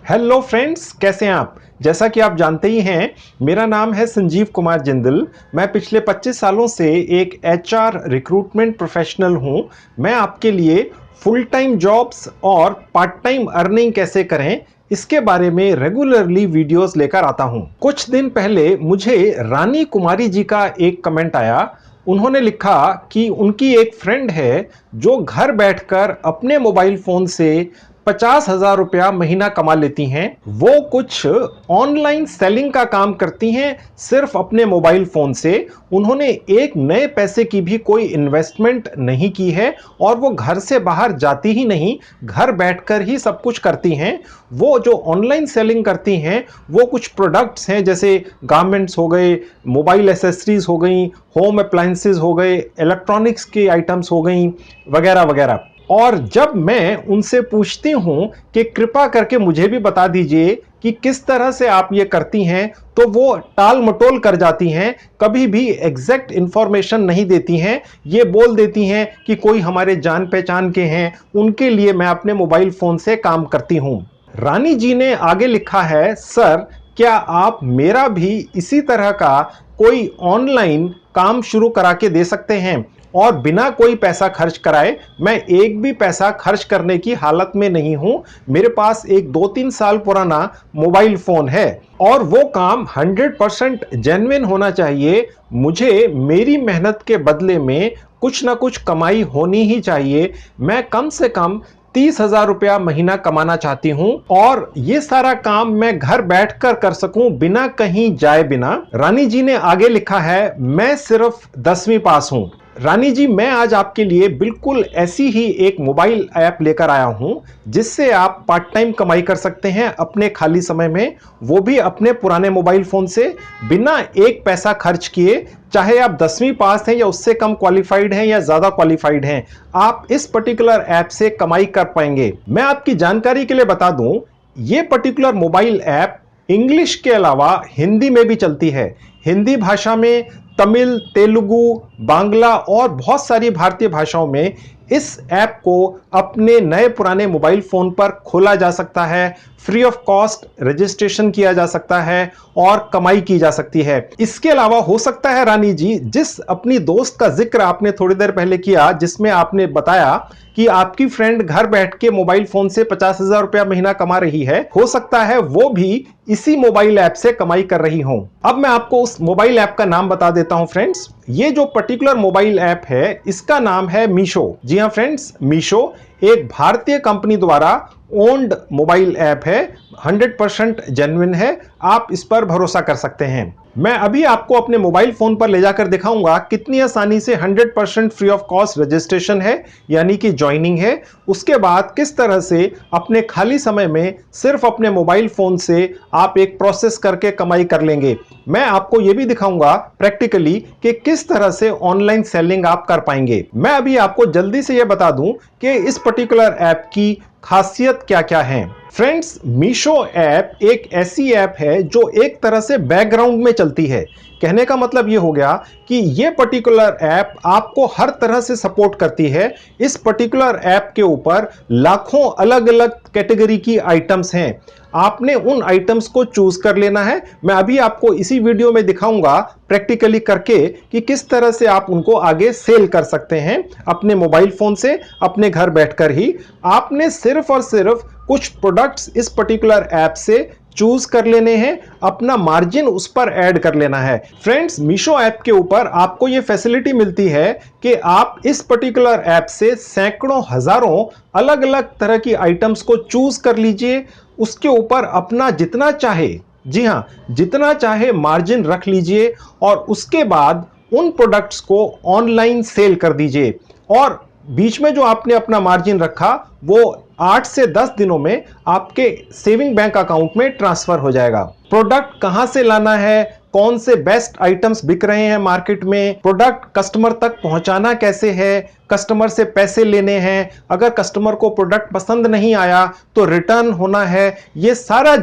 Hello friends, कैसे हैं आप। जैसा कि आप जानते ही हैं, मेरा नाम है संजीव कुमार जिंदल। मैं पिछले 25 सालों से एक एचआर रिक्रूटमेंट प्रोफेशनल हूं। मैं आपके लिए फुल टाइम जॉब्स और पार्ट टाइम अर्निंग कैसे करें, इसके बारे में रेगुलरली वीडियोस लेकर आता हूं। कुछ दिन पहले मुझे रानी कुमारी जी का एक कमेंट आया। उन्होंने लिखा कि उनकी एक फ्रेंड है जो घर बैठकर अपने मोबाइल फोन से 50,000 रुपया महीना कमा लेती हैं। वो कुछ ऑनलाइन सेलिंग का काम करती हैं सिर्फ अपने मोबाइल फोन से। उन्होंने एक नए पैसे की भी कोई इन्वेस्टमेंट नहीं की है और वो घर से बाहर जाती ही नहीं, घर बैठकर ही सब कुछ करती हैं। वो जो ऑनलाइन सेलिंग करती हैं वो कुछ प्रोडक्ट्स हैं, जैसे गारमेंट्स हो गए, मोबाइल एसेसरीज हो गई, होम अप्लायंसेस हो गए, इलेक्ट्रॉनिक्स के आइटम्स हो गई, वगैरह वगैरह। और जब मैं उनसे पूछती हूं कि कृपा करके मुझे भी बता दीजिए कि किस तरह से आप ये करती हैं, तो वो टाल मटोल कर जाती हैं, कभी भी एग्जैक्ट इंफॉर्मेशन नहीं देती हैं। ये बोल देती हैं कि कोई हमारे जान पहचान के हैं, उनके लिए मैं अपने मोबाइल फोन से काम करती हूं। रानी जी ने आगे लिखा है, सर क्या आप मेरा भी इसी तरह का कोई ऑनलाइन काम शुरू करा के दे सकते हैं, और बिना कोई पैसा खर्च कराए। मैं एक भी पैसा खर्च करने की हालत में नहीं हूं। मेरे पास एक 2-3 साल पुराना मोबाइल फोन है और वो काम 100% जेन्युइन होना चाहिए। मुझे मेरी मेहनत के बदले में कुछ ना कुछ कमाई होनी ही चाहिए। मैं कम से कम 30,000 रुपया महीना कमाना चाहती हूं और ये सारा काम मैं घर बैठकर कर सकूं बिना कहीं जाए बिना। रानी जी ने आगे लिखा है, मैं सिर्फ 10वीं पास हूं। रानी जी, मैं आज आपके लिए बिल्कुल ऐसी ही एक मोबाइल ऐप लेकर आया हूं जिससे आप पार्ट टाइम कमाई कर सकते हैं अपने खाली समय में, वो भी अपने पुराने मोबाइल फोन से, बिना एक पैसा खर्च किए। चाहे आप 10वीं पास हैं या उससे कम क्वालिफाइड हैं या ज्यादा क्वालिफाइड हैं, आप इस पर्टिकुलर ऐप से कमाई कर पाएंगे। मैं आपकी जानकारी के लिए बता दूं, ये पर्टिकुलर मोबाइल ऐप इंग्लिश के अलावा हिंदी में भी चलती है। हिंदी भाषा में, तमिल, तेलुगु, बांग्ला और बहुत सारी भारतीय भाषाओं में इस ऐप को अपने नए पुराने मोबाइल फोन पर खोला जा सकता है। फ्री ऑफ कॉस्ट रजिस्ट्रेशन किया जा सकता है और कमाई की जा सकती है। इसके अलावा हो सकता है रानी जी, जिस अपनी दोस्त का जिक्र आपने थोड़ी देर पहले किया, जिसमें आपने बताया कि आपकी फ्रेंड घर बैठ के मोबाइल फोन से 50,000 रुपया महीना कमा रही है, हो सकता है वो भी इसी मोबाइल ऐप से कमाई कर रही हो। अब मैं आपको उस मोबाइल ऐप का नाम बता देता हूं फ्रेंड्स। ये जो पर्टिकुलर मोबाइल ऐप है, इसका नाम है मीशो। जी हां फ्रेंड्स, मीशो एक भारतीय कंपनी द्वारा ओन्ड मोबाइल ऐप है, 100% जेन्युइन है। आप इस पर भरोसा कर सकते हैं। मैं अभी आपको अपने मोबाइल फोन पर ले जाकर दिखाऊंगा कितनी आसानी से 100% फ्री ऑफ कॉस्ट रजिस्ट्रेशन है, यानी कि ज्वाइनिंग है। उसके बाद किस तरह से अपने खाली समय में सिर्फ अपने मोबाइल फोन से आप एक प्रोसेस करके कमाई कर लेंगे। मैं आपको यह भी दिखाऊंगा प्रैक्टिकली कि किस तरह से ऑनलाइन सेलिंग आप कर पाएंगे। मैं अभी आपको जल्दी से यह बता दूं कि इस पर्टिकुलर ऐप की खासियत क्या क्या है। फ्रेंड्स, मीशो ऐप एक ऐसी ऐप है जो एक तरह से बैकग्राउंड में चलती है। कहने का मतलब ये हो गया कि ये पर्टिकुलर ऐप आपको हर तरह से सपोर्ट करती है। इस पर्टिकुलर ऐप के ऊपर लाखों अलग अलग कैटेगरी की आइटम्स हैं। आपने उन आइटम्स को चूज कर लेना है। मैं अभी आपको इसी वीडियो में दिखाऊंगा प्रैक्टिकली करके कि किस तरह से आप उनको आगे सेल कर सकते हैं अपने मोबाइल फोन से, अपने घर बैठकर ही। आपने सिर्फ और सिर्फ कुछ प्रोडक्ट्स इस पर्टिकुलर ऐप से चूज कर लेने हैं, अपना मार्जिन उस पर ऐड कर लेना है। फ्रेंड्स, मीशो ऐप के ऊपर आपको यह फैसिलिटी मिलती है कि आप इस पर्टिकुलर ऐप से सैकड़ों हजारों अलग अलग तरह की आइटम्स को चूज कर लीजिए। उसके ऊपर अपना जितना चाहे, जी हां, जितना चाहे मार्जिन रख लीजिए और उसके बाद उन प्रोडक्ट्स को ऑनलाइन सेल कर दीजिए। और बीच में जो आपने अपना मार्जिन रखा वो 8 से 10 दिनों में आपके सेविंग बैंक अकाउंट में ट्रांसफर हो जाएगा। प्रोडक्ट कहां से लाना है, कौन से बेस्ट आइटम्स बिक रहे हैं मार्केट में, प्रोडक्ट कस्टमर तक पहुंचाना कैसे है, कस्टमर से पैसे लेने हैं, अगर कस्टमर को प्रोडक्ट पसंद नहीं आया तो रिटर्न होना है। ये सारा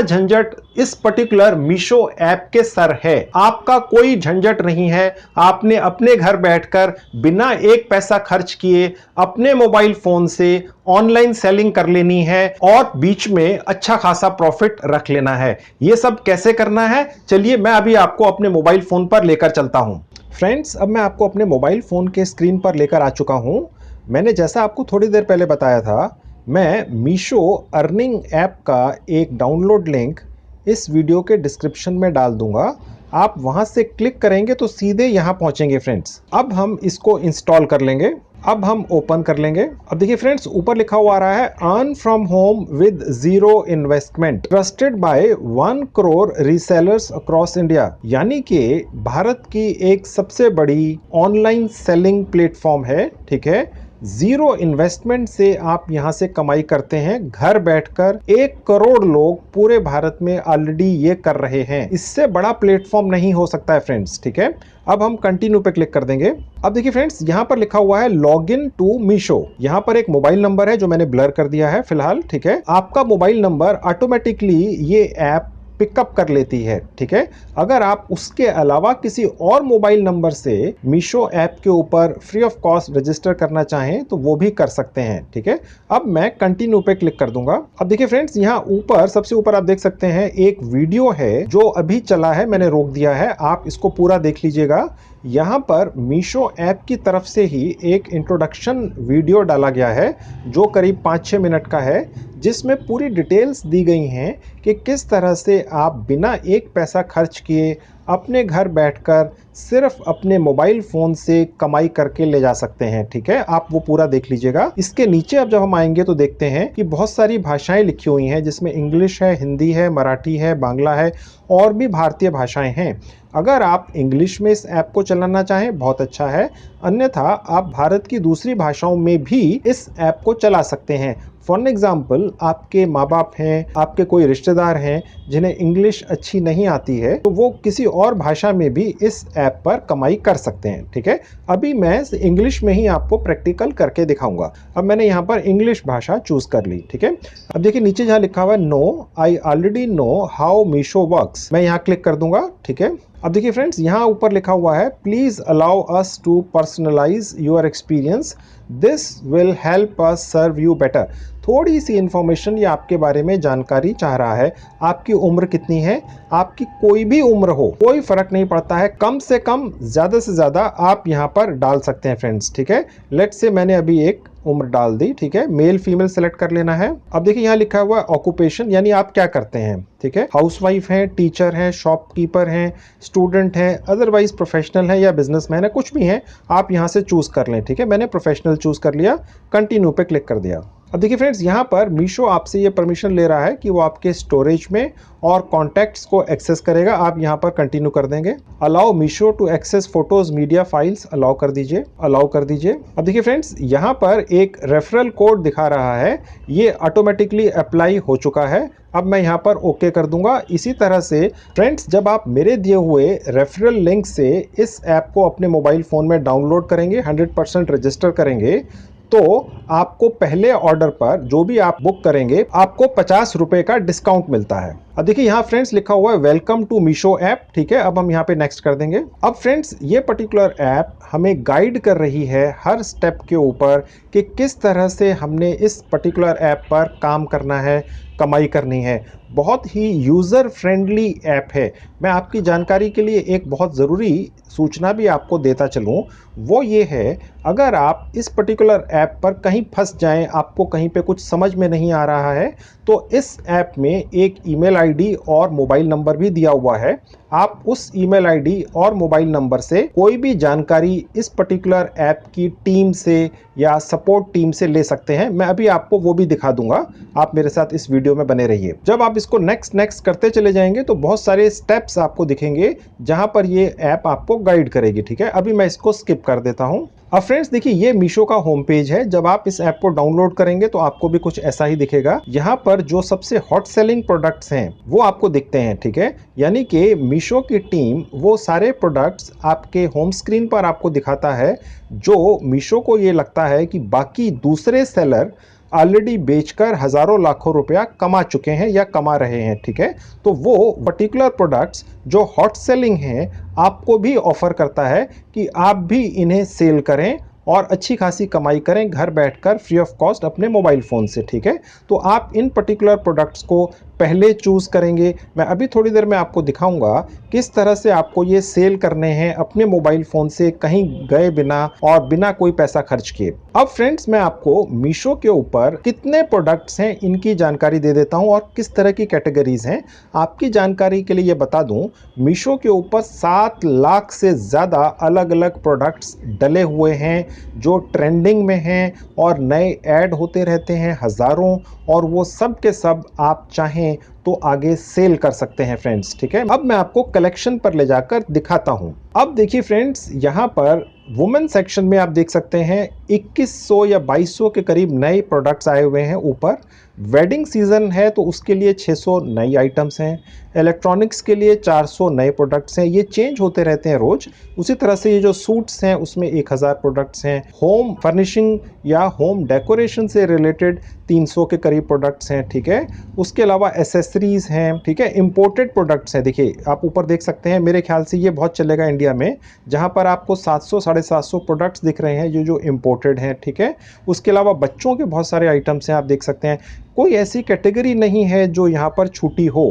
झंझट इस पर्टिकुलर मीशो ऐप के सर है। आपका कोई झंझट नहीं है। आपने अपने घर बैठकर बिना एक पैसा खर्च किए अपने मोबाइल फोन से ऑनलाइन सेलिंग कर लेनी है और बीच में अच्छा खासा प्रॉफिट रख लेना है। ये सब कैसे करना है, चलिए मैं अभी आपको अपने मोबाइल फोन पर लेकर चलता हूं। फ्रेंड्स, अब मैं आपको अपने मोबाइल फ़ोन के स्क्रीन पर लेकर आ चुका हूं। मैंने जैसा आपको थोड़ी देर पहले बताया था, मैं मीशो अर्निंग ऐप का एक डाउनलोड लिंक इस वीडियो के डिस्क्रिप्शन में डाल दूंगा। आप वहां से क्लिक करेंगे तो सीधे यहां पहुंचेंगे फ्रेंड्स। अब हम इसको इंस्टॉल कर लेंगे। अब हम ओपन कर लेंगे। अब देखिए फ्रेंड्स, ऊपर लिखा हुआ आ रहा है earn from home with zero investment, trusted bye 1 crore resellers across India. यानी कि भारत की एक सबसे बड़ी ऑनलाइन सेलिंग प्लेटफॉर्म है। ठीक है, जीरो इन्वेस्टमेंट से आप यहां से कमाई करते हैं घर बैठकर। 1 करोड़ लोग पूरे भारत में ऑलरेडी ये कर रहे हैं। इससे बड़ा प्लेटफॉर्म नहीं हो सकता है फ्रेंड्स। ठीक है, अब हम कंटिन्यू पे क्लिक कर देंगे। अब देखिए फ्रेंड्स, यहां पर लिखा हुआ है लॉग इन टू मीशो। यहां पर एक मोबाइल नंबर है जो मैंने ब्लर कर दिया है फिलहाल। ठीक है, आपका मोबाइल नंबर ऑटोमेटिकली ये ऐप पिकअप कर लेती है। ठीक है, अगर आप उसके अलावा किसी और मोबाइल नंबर से मीशो ऐप के ऊपर फ्री ऑफ कॉस्ट रजिस्टर करना चाहें तो वो भी कर सकते हैं। ठीक है, अब मैं कंटिन्यू पे क्लिक कर दूंगा। अब देखिए फ्रेंड्स, यहाँ ऊपर सबसे ऊपर आप देख सकते हैं एक वीडियो है जो अभी चला है, मैंने रोक दिया है, आप इसको पूरा देख लीजिएगा। यहाँ पर मीशो ऐप की तरफ से ही एक इंट्रोडक्शन वीडियो डाला गया है जो करीब 5-6 मिनट का है, जिसमें पूरी डिटेल्स दी गई हैं कि किस तरह से आप बिना एक पैसा खर्च किए अपने घर बैठकर सिर्फ अपने मोबाइल फ़ोन से कमाई करके ले जा सकते हैं। ठीक है, आप वो पूरा देख लीजिएगा। इसके नीचे अब जब हम आएंगे तो देखते हैं कि बहुत सारी भाषाएं लिखी हुई हैं, जिसमें इंग्लिश है, हिंदी है, मराठी है, बांग्ला है और भी भारतीय भाषाएं हैं। अगर आप इंग्लिश में इस ऐप को चलाना चाहें बहुत अच्छा है, अन्यथा आप भारत की दूसरी भाषाओं में भी इस ऐप को चला सकते हैं। फॉर एग्जाम्पल, आपके माँ बाप हैं, आपके कोई रिश्तेदार हैं जिन्हें इंग्लिश अच्छी नहीं आती है, तो वो किसी और भाषा में भी इस ऐप पर कमाई कर सकते हैं। ठीक है, अभी मैं इंग्लिश में ही आपको प्रैक्टिकल करके दिखाऊंगा। अब मैंने यहाँ पर इंग्लिश भाषा चूज कर ली। ठीक है, अब देखिए नीचे जहाँ लिखा हुआ है no I already know how Meesho works, मैं यहाँ क्लिक कर दूंगा। ठीक है, अब देखिए फ्रेंड्स, यहाँ ऊपर लिखा हुआ है please allow us to personalise your experience, this will help us serve you better. थोड़ी सी इंफॉर्मेशन ये आपके बारे में जानकारी चाह रहा है। आपकी उम्र कितनी है, आपकी कोई भी उम्र हो, कोई फर्क नहीं पड़ता है, कम से कम ज्यादा से ज्यादा आप यहाँ पर डाल सकते हैं फ्रेंड्स। ठीक है, लेट्स से मैंने अभी एक उम्र डाल दी। ठीक है, मेल फीमेल सेलेक्ट कर लेना है। अब देखिए यहाँ लिखा हुआ है ऑक्यूपेशन, यानी आप क्या करते हैं। ठीक है, हाउसवाइफ हैं, टीचर हैं, शॉपकीपर हैं, स्टूडेंट हैं, अदरवाइज प्रोफेशनल है या बिजनेसमैन है, कुछ भी है, आप यहाँ से चूज कर लें। ठीक है, मैंने प्रोफेशनल चूज कर लिया, कंटिन्यू पे क्लिक कर दिया। अब देखिए फ्रेंड्स, यहाँ पर मीशो आपसे ये परमिशन ले रहा है कि वो आपके स्टोरेज में और कॉन्टैक्ट्स को एक्सेस करेगा। आप यहाँ पर कंटिन्यू कर देंगे। Allow Meesho to access photos media files, allow कर दीजिए, अलाउ कर दीजिए। अब देखिए फ्रेंड्स, यहाँ पर एक रेफरल कोड दिखा रहा है, ये ऑटोमेटिकली अप्लाई हो चुका है। अब मैं यहाँ पर ओके कर दूंगा। इसी तरह से फ्रेंड्स, जब आप मेरे दिए हुए रेफरल लिंक से इस ऐप को अपने मोबाइल फ़ोन में डाउनलोड करेंगे, 100% रजिस्टर करेंगे, तो आपको पहले ऑर्डर पर जो भी आप बुक करेंगे आपको 50 रुपए का डिस्काउंट मिलता है। अब देखिए यहाँ फ्रेंड्स लिखा हुआ है वेलकम टू मीशो ऐप। ठीक है, अब हम यहाँ पे नेक्स्ट कर देंगे। अब फ्रेंड्स, ये पर्टिकुलर ऐप हमें गाइड कर रही है हर स्टेप के ऊपर कि किस तरह से हमने इस पर्टिकुलर ऐप पर काम करना है, कमाई करनी है। बहुत ही यूज़र फ्रेंडली ऐप है। मैं आपकी जानकारी के लिए एक बहुत ज़रूरी सूचना भी आपको देता चलूँ, वो ये है, अगर आप इस पर्टिकुलर ऐप पर कहीं फंस जाएं, आपको कहीं पे कुछ समझ में नहीं आ रहा है, तो इस ऐप में एक ईमेल आईडी और मोबाइल नंबर भी दिया हुआ है। आप उस ईमेल आईडी और मोबाइल नंबर से कोई भी जानकारी इस पर्टिकुलर ऐप की टीम से या सपोर्ट टीम से ले सकते हैं। मैं अभी आपको वो भी दिखा दूंगा, आप मेरे साथ इस वीडियो में बने रहिए। जब आप इसको नेक्स्ट करते चले जाएंगे तो बहुत सारे स्टेप्स आपको दिखेंगे जहां पर ये ऐप आपको गाइड करेगी। ठीक है, अभी मैं इसको स्किप कर देता हूं। अब फ्रेंड्स देखिए, ये मीशो का होम पेज है। जब आप इस ऐप को डाउनलोड करेंगे तो आपको भी कुछ ऐसा ही दिखेगा। यहाँ पर जो सबसे हॉट सेलिंग प्रोडक्ट्स हैं वो आपको दिखते हैं, ठीक है। यानी कि मीशो की टीम वो सारे प्रोडक्ट्स आपके होम स्क्रीन पर आपको दिखाता है जो मीशो को ये लगता है कि बाकी दूसरे सेलर ऑलरेडी बेचकर हजारों लाखों रुपया कमा चुके हैं या कमा रहे हैं, ठीक है। तो वो पर्टिकुलर प्रोडक्ट्स जो हॉट सेलिंग हैं आपको भी ऑफर करता है कि आप भी इन्हें सेल करें और अच्छी खासी कमाई करें घर बैठकर फ्री ऑफ कॉस्ट अपने मोबाइल फ़ोन से, ठीक है। तो आप इन पर्टिकुलर प्रोडक्ट्स को पहले चूज़ करेंगे। मैं अभी थोड़ी देर में आपको दिखाऊंगा किस तरह से आपको ये सेल करने हैं अपने मोबाइल फ़ोन से कहीं गए बिना और बिना कोई पैसा खर्च किए। अब फ्रेंड्स मैं आपको मीशो के ऊपर कितने प्रोडक्ट्स हैं इनकी जानकारी दे देता हूं और किस तरह की कैटेगरीज हैं। आपकी जानकारी के लिए ये बता दूं, मीशो के ऊपर 7 लाख से ज़्यादा अलग अलग प्रोडक्ट्स डले हुए हैं जो ट्रेंडिंग में हैं और नए ऐड होते रहते हैं हज़ारों, और वो सब के सब आप चाहें तो आगे सेल कर सकते हैं फ्रेंड्स, ठीक है। अब मैं आपको कलेक्शन पर ले जाकर दिखाता हूं। अब देखिए फ्रेंड्स, यहां पर वुमेन सेक्शन में आप देख सकते हैं 2100 या 2200 के करीब नए प्रोडक्ट्स आए हुए हैं ऊपर। वेडिंग सीजन है तो उसके लिए 600 नई आइटम्स हैं। इलेक्ट्रॉनिक्स के लिए 400 नए प्रोडक्ट्स हैं, ये चेंज होते रहते हैं रोज। उसी तरह से ये जो सूट्स हैं उसमें 1000 प्रोडक्ट्स हैं। होम फर्निशिंग या होम डेकोरेशन से रिलेटेड 300 के करीब प्रोडक्ट्स हैं, ठीक है। उसके अलावा एसेसरीज हैं, ठीक है। इंपोर्टेड प्रोडक्ट्स हैं, देखिए आप ऊपर देख सकते हैं। मेरे ख्याल से ये बहुत चलेगा इंडिया में, जहां पर आपको 700 750 प्रोडक्ट्स दिख रहे हैं जो इंपोर्टेड हैं, ठीक है। उसके अलावा बच्चों के बहुत सारे आइटम्स हैं, आप देख सकते हैं। कोई ऐसी कैटेगरी नहीं है जो यहाँ पर छूटी हो।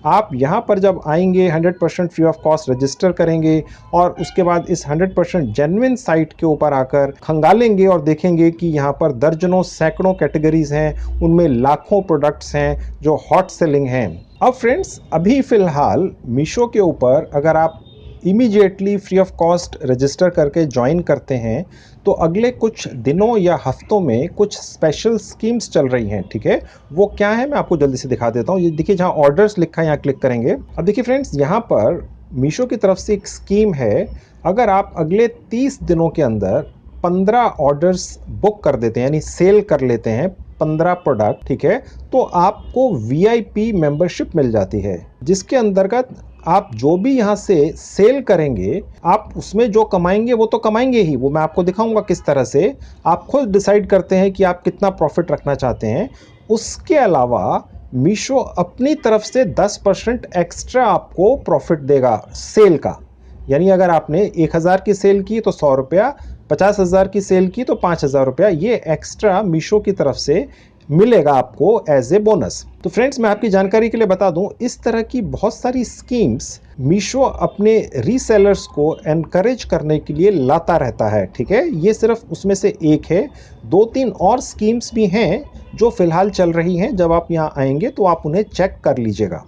आप यहाँ पर जब आएंगे 100% फ्री ऑफ कॉस्ट रजिस्टर करेंगे और उसके बाद इस 100% जेन्युइन साइट के ऊपर आकर खंगालेंगे और देखेंगे कि यहाँ पर दर्जनों सैकड़ों कैटेगरीज हैं, उनमें लाखों प्रोडक्ट्स हैं जो हॉट सेलिंग हैं। अब फ्रेंड्स अभी फ़िलहाल मीशो के ऊपर अगर आप immediately free of cost register करके ज्वाइन करते हैं तो अगले कुछ दिनों या हफ्तों में कुछ स्पेशल स्कीम्स चल रही हैं, ठीक है। वो क्या है मैं आपको जल्दी से दिखा देता हूँ। ये देखिए जहाँ ऑर्डर्स लिखा है यहाँ क्लिक करेंगे। अब देखिए फ्रेंड्स, यहाँ पर मीशो की तरफ से एक स्कीम है। अगर आप अगले 30 दिनों के अंदर 15 ऑर्डर्स बुक कर देते हैं यानी सेल कर लेते हैं 15 प्रोडक्ट, ठीक है, तो आपको VIP मेंबरशिप मिल जाती है, जिसके अंतर्गत आप जो भी यहाँ से सेल करेंगे आप उसमें जो कमाएंगे वो तो कमाएंगे ही, वो मैं आपको दिखाऊंगा किस तरह से। आप खुद डिसाइड करते हैं कि आप कितना प्रॉफिट रखना चाहते हैं। उसके अलावा मीशो अपनी तरफ से 10% एक्स्ट्रा आपको प्रॉफिट देगा सेल का। यानी अगर आपने 1000 की सेल की तो 100 रुपया, 50,000 की सेल की तो 5,000 रुपया, ये एक्स्ट्रा मीशो की तरफ से मिलेगा आपको एज ए बोनस। तो फ्रेंड्स मैं आपकी जानकारी के लिए बता दूं, इस तरह की बहुत सारी स्कीम्स मीशो अपने रीसेलर्स को एनकरेज करने के लिए लाता रहता है, ठीक है। ये सिर्फ उसमें से एक है, 2-3 और स्कीम्स भी हैं जो फिलहाल चल रही हैं। जब आप यहाँ आएंगे तो आप उन्हें चेक कर लीजिएगा।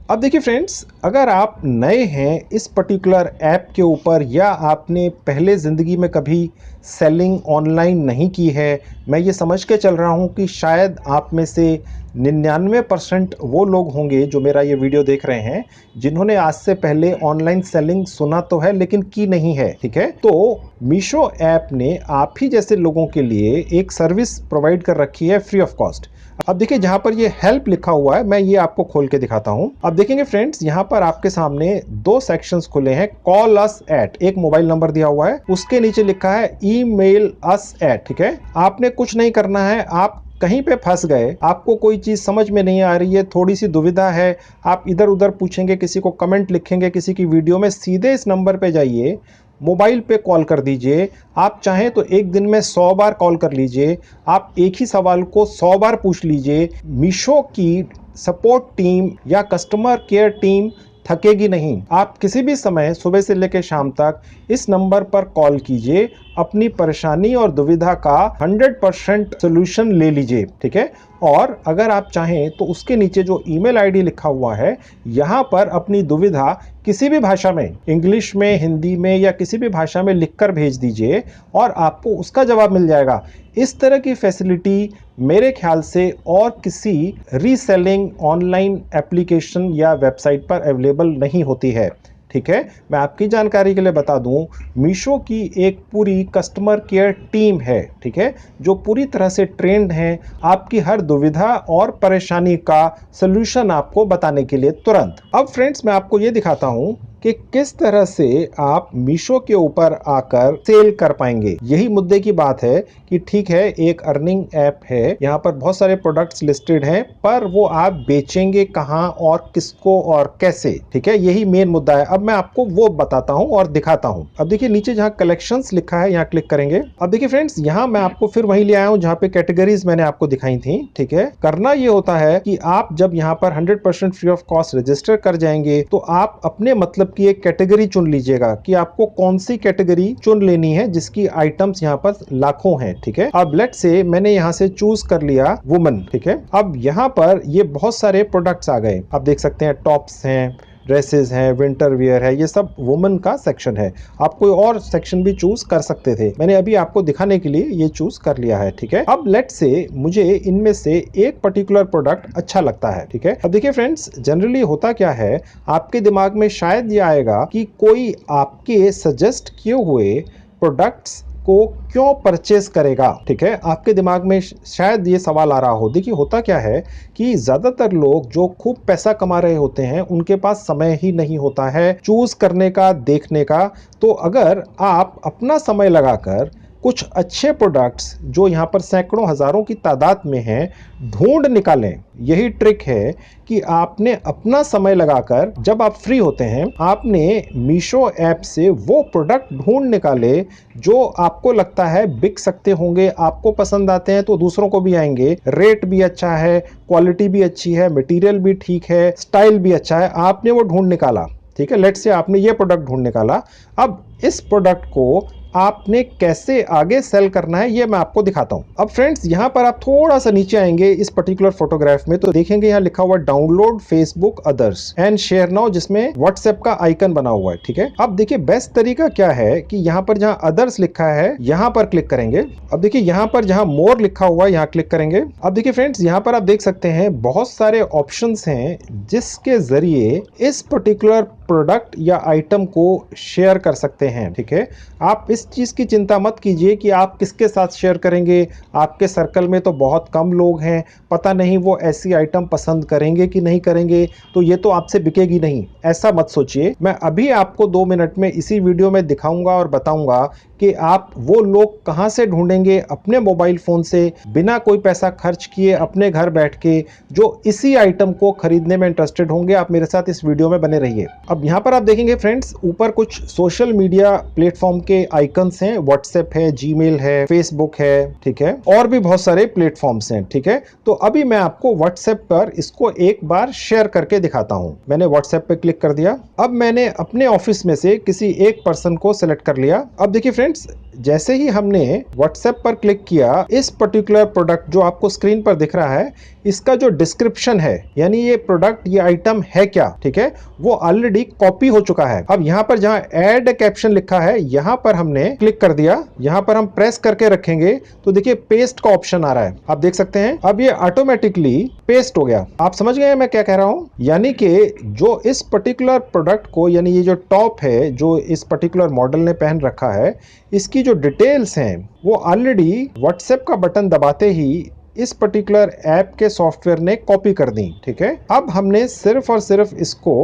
अब देखिए फ्रेंड्स, अगर आप नए हैं इस पर्टिकुलर ऐप के ऊपर या आपने पहले ज़िंदगी में कभी सेलिंग ऑनलाइन नहीं की है, मैं ये समझ के चल रहा हूँ कि शायद आप में से 99% वो लोग होंगे जो मेरा ये वीडियो देख रहे हैं जिन्होंने आज से पहले ऑनलाइन सेलिंग सुना तो है लेकिन की नहीं है, ठीक है। तो मीशो ऐप ने आप ही जैसे लोगों के लिए एक सर्विस प्रोवाइड कर रखी है फ्री ऑफ कॉस्ट। अब देखिए जहां पर ये हेल्प लिखा हुआ है, मैं ये आपको खोल के दिखाता हूं। अब देखेंगे फ्रेंड्स, यहां पर आपके सामने 2 सेक्शंस खुले हैं। कॉल अस एट, एक मोबाइल नंबर दिया हुआ है, उसके नीचे लिखा है ईमेल अस एट, ठीक है। आपने कुछ नहीं करना है। आप कहीं पे फंस गए, आपको कोई चीज समझ में नहीं आ रही है, थोड़ी सी दुविधा है, आप इधर उधर पूछेंगे, किसी को कमेंट लिखेंगे किसी की वीडियो में, सीधे इस नंबर पे जाइए, मोबाइल पे कॉल कर दीजिए। आप चाहें तो एक दिन में 100 बार कॉल कर लीजिए। आप एक ही सवाल को 100 बार पूछ लीजिए। मीशो की सपोर्ट टीम या कस्टमर केयर टीम थकेगी नहीं। आप किसी भी समय सुबह से लेकर शाम तक इस नंबर पर कॉल कीजिए, अपनी परेशानी और दुविधा का 100% सोल्यूशन ले लीजिए, ठीक है। और अगर आप चाहें तो उसके नीचे जो ईमेल आईडी लिखा हुआ है, यहाँ पर अपनी दुविधा किसी भी भाषा में, इंग्लिश में, हिंदी में या किसी भी भाषा में लिखकर भेज दीजिए और आपको उसका जवाब मिल जाएगा। इस तरह की फैसिलिटी मेरे ख्याल से और किसी रीसेलिंग ऑनलाइन एप्लीकेशन या वेबसाइट पर अवेलेबल नहीं होती है। ठीक है। मैं आपकी जानकारी के लिए बता दूं, मीशो की एक पूरी कस्टमर केयर टीम है, ठीक है, जो पूरी तरह से ट्रेंड हैं आपकी हर दुविधा और परेशानी का सलूशन आपको बताने के लिए तुरंत। अब फ्रेंड्स, मैं आपको ये दिखाता हूं कि किस तरह से आप मीशो के ऊपर आकर सेल कर पाएंगे। यही मुद्दे की बात है कि ठीक है, एक अर्निंग ऐप है, यहाँ पर बहुत सारे प्रोडक्ट्स लिस्टेड हैं, पर वो आप बेचेंगे कहाँ और किसको और कैसे, ठीक है, यही मेन मुद्दा है। अब मैं आपको वो बताता हूँ और दिखाता हूँ। अब देखिए नीचे जहाँ कलेक्शंस लिखा है, यहाँ क्लिक करेंगे। अब देखिए फ्रेंड्स, यहाँ मैं आपको फिर वहीं ले आया हूँ जहाँ पे कैटेगरीज मैंने आपको दिखाई थी, ठीक है। करना ये होता है कि आप जब यहाँ पर 100% फ्री ऑफ कॉस्ट रजिस्टर कर जाएंगे तो आप अपने मतलब की एक कैटेगरी चुन लीजिएगा कि आपको कौन सी कैटेगरी चुन लेनी है, जिसकी आइटम्स यहाँ पर लाखों हैं, ठीक है। अब लेट्स से मैंने यहाँ से चूज कर लिया वुमन, ठीक है। अब यहाँ पर ये बहुत सारे प्रोडक्ट्स आ गए, आप देख सकते हैं, टॉप्स हैं, ड्रेसेस हैं, विंटर वियर है, ये सब वुमन का सेक्शन है। आप कोई और सेक्शन भी चूज कर सकते थे, मैंने अभी आपको दिखाने के लिए ये चूज कर लिया है, ठीक है। अब लेट्स से मुझे इनमें से एक पर्टिकुलर प्रोडक्ट अच्छा लगता है, ठीक है। अब देखिए फ्रेंड्स, जनरली होता क्या है, आपके दिमाग में शायद ये आएगा कि कोई आपके सजेस्ट किए हुए प्रोडक्ट्स को क्यों परचेस करेगा, ठीक है। आपके दिमाग में शायद ये सवाल आ रहा हो। देखिए होता क्या है कि ज्यादातर लोग जो खूब पैसा कमा रहे होते हैं उनके पास समय ही नहीं होता है चूज करने का, देखने का। तो अगर आप अपना समय लगाकर कुछ अच्छे प्रोडक्ट्स जो यहाँ पर सैकड़ों हजारों की तादाद में हैं ढूंढ निकालें, यही ट्रिक है कि आपने अपना समय लगाकर, जब आप फ्री होते हैं, आपने मीशो ऐप से वो प्रोडक्ट ढूंढ निकाले जो आपको लगता है बिक सकते होंगे, आपको पसंद आते हैं तो दूसरों को भी आएंगे, रेट भी अच्छा है, क्वालिटी भी अच्छी है, मटेरियल भी ठीक है, स्टाइल भी अच्छा है, आपने वो ढूंढ निकाला, ठीक है। लेट्स से आपने ये प्रोडक्ट ढूंढ निकाला। अब इस प्रोडक्ट को आपने कैसे आगे सेल करना है ये मैं आपको दिखाता हूं। अब फ्रेंड्स, यहां पर आप थोड़ा सा नीचे आएंगे इस पर्टिकुलर फोटोग्राफ में, तो देखेंगे यहां लिखा हुआ download Facebook others and share now, जिसमें व्हाट्सएप का आइकन बना हुआ है, ठीक है। अब देखिए बेस्ट तरीका क्या है कि यहां पर जहां अदर्स लिखा है यहां पर क्लिक करेंगे। अब देखिए यहां पर जहां मोर लिखा हुआ है यहां क्लिक करेंगे। अब देखिए फ्रेंड्स, यहां पर आप देख सकते हैं बहुत सारे ऑप्शंस हैं जिसके जरिए इस पर्टिकुलर प्रोडक्ट या आइटम को शेयर कर सकते हैं, ठीक है। आप इस चीज की चिंता मत कीजिए कि आप किसके साथ शेयर करेंगे, आपके सर्कल में तो बहुत कम लोग हैं, पता नहीं वो ऐसी आइटम पसंद करेंगे कि नहीं करेंगे, तो ये तो आपसे बिकेगी नहीं, ऐसा मत सोचिए। मैं अभी आपको 2 मिनट में इसी वीडियो में दिखाऊंगा और बताऊंगा कि आप वो लोग कहां से ढूंढेंगे अपने मोबाइल फोन से, बिना कोई पैसा खर्च किए, अपने घर बैठ के, जो इसी आइटम को खरीदने में इंटरेस्टेड होंगे। आप मेरे साथ इस वीडियो में बने रहिए। अब यहाँ पर आप देखेंगे फ्रेंड्स, ऊपर कुछ सोशल मीडिया प्लेटफॉर्म के आइकन्स हैं, व्हाट्सएप है, जीमेल है, फेसबुक है, ठीक है, और भी बहुत सारे प्लेटफॉर्म्स हैं, ठीक है। तो अभी मैं आपको व्हाट्सएप पर इसको एक बार शेयर करके दिखाता हूं। मैंने व्हाट्सएप पे क्लिक कर दिया। अब मैंने अपने ऑफिस में से किसी एक पर्सन को सिलेक्ट कर लिया। अब देखिए फ्रेंड्स, जैसे ही हमने व्हाट्सएप पर क्लिक किया, इस पर्टिकुलर प्रोडक्ट जो आपको स्क्रीन पर दिख रहा है, इसका जो डिस्क्रिप्शन है, यानी ये प्रोडक्ट, ये आइटम है क्या, ठीक है, वो ऑलरेडी कॉपी हो चुका है। अब यहाँ पर जहाँ ऐड कैप्शन लिखा है, यहाँ पर हमने क्लिक कर दिया। यहाँ पर हम प्रेस करके रखेंगे तो देखिए पेस्ट का ऑप्शन आ रहा है, आप देख सकते हैं। अब ये ऑटोमेटिकली पेस्ट हो गया। आप समझ गए मैं क्या कह रहा हूँ? यानी कि जो इस पर्टिकुलर प्रोडक्ट को, यानी ये जो टॉप है जो इस पर्टिकुलर मॉडल ने पहन रखा है, इसकी जो डिटेल्स हैं वो ऑलरेडी व्हाट्सएप का बटन दबाते ही इस पर्टिकुलर ऐप के सॉफ्टवेयर ने कॉपी कर दी, ठीक है। अब हमने सिर्फ और सिर्फ इसको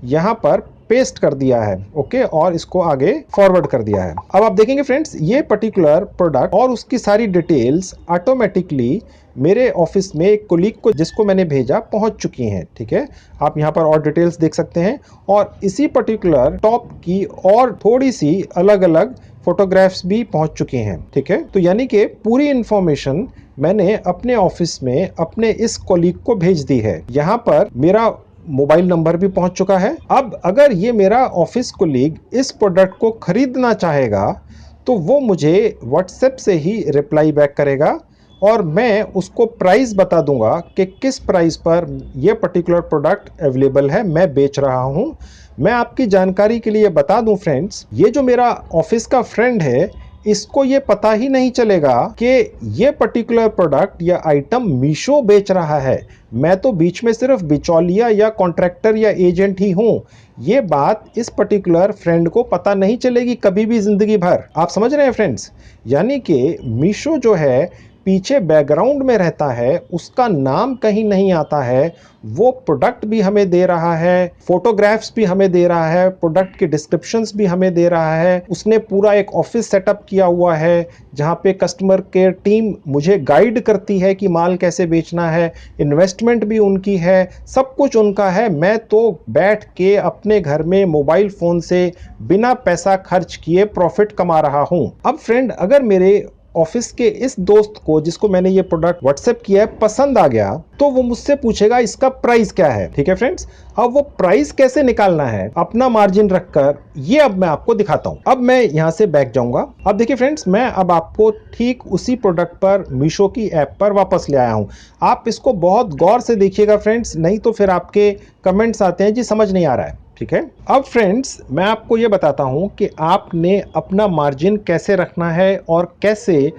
यहाँ पर पेस्ट कर दिया है, ओके, और इसको आगे फॉरवर्ड कर दिया है। अब आप देखेंगे फ्रेंड्स, ये पर्टिकुलर प्रोडक्ट और उसकी सारी डिटेल्स ऑटोमेटिकली मेरे ऑफिस में एक कोलीग को, जिसको मैंने भेजा, पहुंच चुकी हैं, ठीक है। आप यहाँ पर और डिटेल्स देख सकते हैं, और इसी पर्टिकुलर टॉप की और थोड़ी सी अलग अलग फोटोग्राफ्स भी पहुंच चुकी हैं, ठीक है। तो यानी कि पूरी इंफॉर्मेशन मैंने अपने ऑफिस में अपने इस कोलीग को भेज दी है। यहाँ पर मेरा मोबाइल नंबर भी पहुंच चुका है। अब अगर ये मेरा ऑफिस कोलीग इस प्रोडक्ट को खरीदना चाहेगा तो वो मुझे व्हाट्सएप से ही रिप्लाई बैक करेगा और मैं उसको प्राइस बता दूंगा कि किस प्राइस पर यह पर्टिकुलर प्रोडक्ट अवेलेबल है, मैं बेच रहा हूं। मैं आपकी जानकारी के लिए बता दूं फ्रेंड्स, ये जो मेरा ऑफिस का फ्रेंड है, इसको ये पता ही नहीं चलेगा कि ये पर्टिकुलर प्रोडक्ट या आइटम मीशो बेच रहा है। मैं तो बीच में सिर्फ बिचौलिया या कॉन्ट्रैक्टर या एजेंट ही हूं। ये बात इस पर्टिकुलर फ्रेंड को पता नहीं चलेगी कभी भी जिंदगी भर। आप समझ रहे हैं फ्रेंड्स? यानी कि मीशो जो है पीछे बैकग्राउंड में रहता है, उसका नाम कहीं नहीं आता है, वो प्रोडक्ट भी हमें दे रहा है, फोटोग्राफ्स भी हमें दे रहा है, प्रोडक्ट के डिस्क्रिप्शंस भी हमें दे रहा है, उसने पूरा एक ऑफिस सेटअप किया हुआ है जहाँ पे कस्टमर केयर टीम मुझे गाइड करती है कि माल कैसे बेचना है, इन्वेस्टमेंट भी उनकी है, सब कुछ उनका है। मैं तो बैठ के अपने घर में मोबाइल फ़ोन से बिना पैसा खर्च किए प्रॉफिट कमा रहा हूँ। अब फ्रेंड, अगर मेरे ऑफिस के इस दोस्त को जिसको मैंने ये प्रोडक्ट व्हाट्सएप किया है पसंद आ गया, तो वो मुझसे पूछेगा इसका प्राइस क्या है। ठीक है फ्रेंड्स, अब वो प्राइस कैसे निकालना है अपना मार्जिन रखकर, ये अब मैं आपको दिखाता हूं। अब मैं यहां से बैक जाऊंगा। अब देखिए फ्रेंड्स, मैं अब आपको ठीक उसी प्रोडक्ट पर मीशो की ऐप पर वापस ले आया हूं। आप इसको बहुत गौर से देखिएगा फ्रेंड्स, नहीं तो फिर आपके कमेंट्स आते हैं जी समझ नहीं आ रहा है। ठीक है, अब फ्रेंड्स मैं आपको ये बताता हूं कि आपने अपना मार्जिन कैसे रखना है और कैसे